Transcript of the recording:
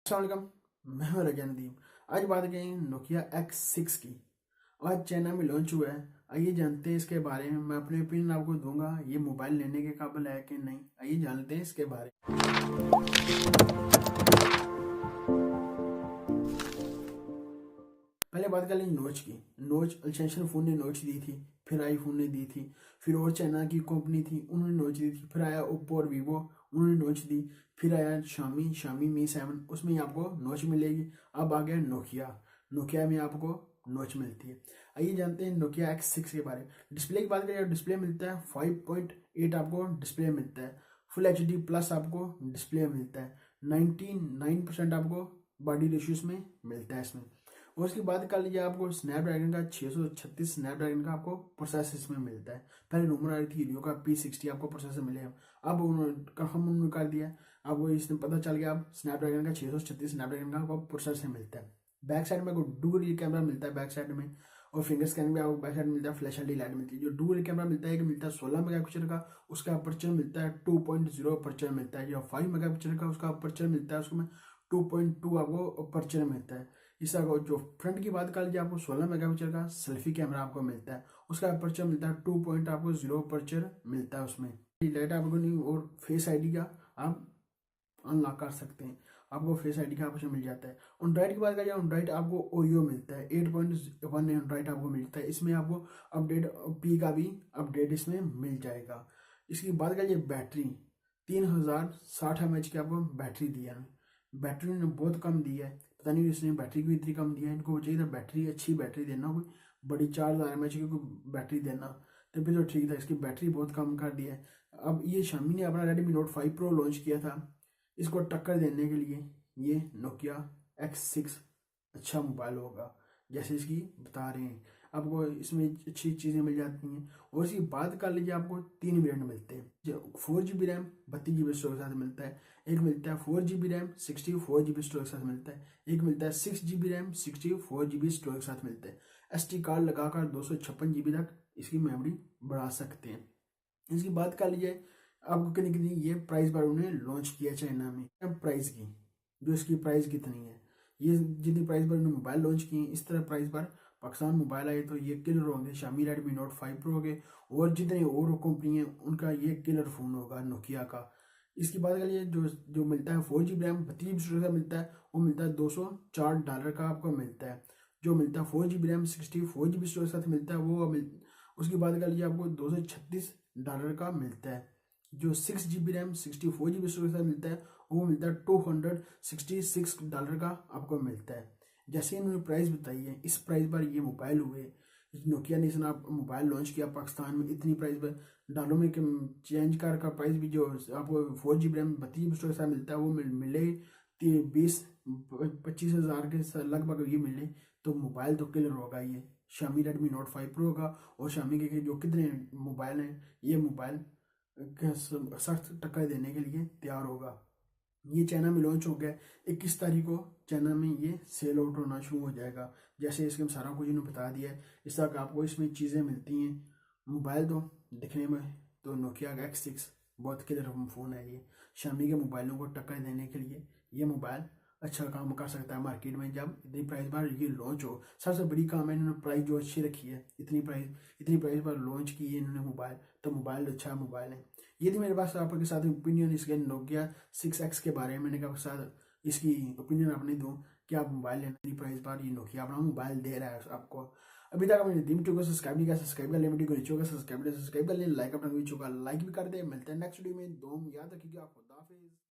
अस्सलामुअलैकुम, मैं हूं रजा नदीम। आज बात करें नोकिया X6 की। आज चाइना में लॉन्च हुआ है। आइए जानते हैं इसके बारे में। मैं अपने ओपिनियन आपको दूंगा, ये मोबाइल लेने के काबिल है कि नहीं। आइए जानते हैं इसके बारे में। पहले बात कर लें नोच की। नोच सैमसंग ने नोच दी थी, फिर आईफोन ने दी थी, फिर और चाइना की कंपनी थी उन्होंने नोच दी थी, फिर आया ओप्पो और वीवो उन्होंने नोच दी, फिर आया शामी मी 7 उसमें आपको नोच मिलेगी। अब आ गया नोकिया। नोकिया में आपको नोच मिलती है। आइए जानते हैं नोकिया X6 के बारे में। डिस्प्ले की बात करें, डिस्प्ले मिलता है 5.8 आपको डिस्प्ले मिलता है। फुल HD प्लस आपको डिस्प्ले मिलता है। 99% आपको बॉडी रेशियोज में मिलता है इसमें। और उसकी बात कर लीजिए, आपको स्नैपड्रैगन का 636 स्नैपड्रैगन का आपको प्रोसेसर इसमें मिलता है। पहले रूमर आ रही थी हीलियो का P60 आपको प्रोसेसर मिलेगा, अब उन्होंने कर दिया। अब इसमें पता चल गया, अब स्नैपड्रैगन का 636 स्नैपड्रैगन का आपको प्रोसेसर मिलता है। बैक साइड में आपको डुअल कैमरा मिलता है बैक साइड में, और फिंगर स्कैनिंग भी आपको बैक साइड मिलता है। फ्लैश एलईडी लाइट मिलती है। जो डुअल कैमरा मिलता है, एक मिलता है 16 मेगापिक्सल का, उसका अपर्चर मिलता है 2.0 अपर्चर मिलता है। जो 5 मेगापिक्सल का उसका अपर्चर मिलता है, उसमें 2.2 आपको अपर्चर मिलता है। इसका जो फ्रंट की बात कर लीजिए, आपको 16 मेगापिक्सल का सेल्फी कैमरा आपको मिलता है, उसका अपर्चर मिलता है 2.0 अपर्चर मिलता है उसमें। लाइट आपको नहीं, और फेस आईडी का आप अनलॉक कर सकते हैं, आपको फेस आईडी का ऑप्शन मिल जाता है। एंड्रॉइड की बात करें, एंड्रॉइड आपको ओरियो मिलता है 8.1 एंड्रॉइड आपको मिलता है। इसमें आपको अपडेट पी का भी अपडेट इसमें मिल जाएगा। इसकी बात करिए बैटरी, 3060 mAh की आपको बैटरी दिया है। बैटरी ने बहुत कम दी है, पता नहीं इसने बैटरी क्यों इतनी कम दी है। इनको चाहिए था बैटरी, अच्छी बैटरी देना, कोई बड़ी 4000 mAh की कोई बैटरी देना, तो फिर तो ठीक था। इसकी बैटरी बहुत कम कर दी है। अब ये शामी ने अपना Redmi Note 5 Pro लॉन्च किया था, इसको टक्कर देने के लिए ये नोकिया X6 अच्छा मोबाइल होगा, जैसे इसकी बता रहे हैं। आपको इसमें अच्छी चीज़ें मिल जाती हैं। और इसकी बात कर लीजिए, आपको 3 वेरिएंट मिलते हैं। जो 4GB रैम 32GB स्टोरेज के साथ मिलता है, एक मिलता है 4GB रैम 64GB स्टोरेज के साथ मिलता है, एक मिलता है 6GB रैम 64GB स्टोरेज के साथ मिलता है। SD कार्ड लगाकर 256GB तक इसकी मेमोरी बढ़ा सकते हैं। इसकी बात कर लीजिए, आपको कितनी कितनी ये प्राइस पर उन्होंने लॉन्च किया चाइना में। प्राइस की जो इसकी प्राइस कितनी है, ये जितनी प्राइस पर उन्होंने मोबाइल लॉन्च किए इस तरह प्राइस पर पाकिस्तान मोबाइल आए तो ये किलर होंगे। शामी Redmi Note 5 Pro हो गए, और जितने और कंपनी है उनका ये किलर फोन होगा नोकिया का। इसकी बात करिए, जो जो मिलता है 4GB रैम 32GB स्टोरेज का मिलता है, वो मिलता है $204 का आपको मिलता है। जो मिलता है 4GB रैम 64GB स्टोरेज के साथ मिलता है उसकी बात कर लीजिए, आपको $236 का मिलता है। जो 6GB रैम 64GB स्टोरेज का मिलता है, वो मिलता है $266 का आपको मिलता है। जैसे इन्होंने प्राइस बताई है, इस प्राइस पर ये मोबाइल हुए। नोकिया ने इसने मोबाइल लॉन्च किया पाकिस्तान में इतनी प्राइस पर, डॉलर में चेंज का प्राइस भी जो आपको 4GB रैम 32GB स्टोरेज का मिलता है वो मिले 20-25 हज़ार के लगभग ये मिले, तो मोबाइल तो किलर होगा ये। शामी Redmi Note 5 Pro होगा, और शामी के जो कितने मोबाइल हैं, ये मोबाइल सख्त टक्कर देने के लिए तैयार होगा। ये चाइना में लॉन्च हो गया 21 तारीख को। चाइना में ये सेल आउट होना शुरू हो जाएगा। जैसे इसके सारा कुछ इन्होंने बता दिया है, इस तरह आपको इसमें चीज़ें मिलती हैं। मोबाइल तो दिखने में तो नोकिया का X6 बहुत क्लियर फ़ोन है। ये शामी के मोबाइलों को टक्कर देने के लिए ये मोबाइल अच्छा काम कर सकता है मार्केट में। जब इतनी प्राइस पर ये लॉन्च हो, सबसे बड़ी काम है इन्होंने प्राइस जो अच्छी रखी है। इतनी प्राइस पर लॉन्च की है इन्होंने मोबाइल, तो मोबाइल अच्छा मोबाइल है। ये थी मेरे पास आपके साथ ओपिनियन इसके नोकिया 6X के बारे में। मैंने कहा साथ इसकी ओपिनियन अपनी दूँ कि आप मोबाइल लेने प्राइस पर ये नोकिया अपना मोबाइल दे रहा है आपको। अभी तक आपने दीम को सब्सक्राइब नहीं किया, सब्सक्राइब कर ले, वीडियो को नीचे होगा सब्सक्राइब कर ले, लाइक अपना वीडियो को लाइक भी कर दे। मिलते हैं नेक्स्ट वीडियो में। दो याद रखिएगा, खुदा हाफिज़।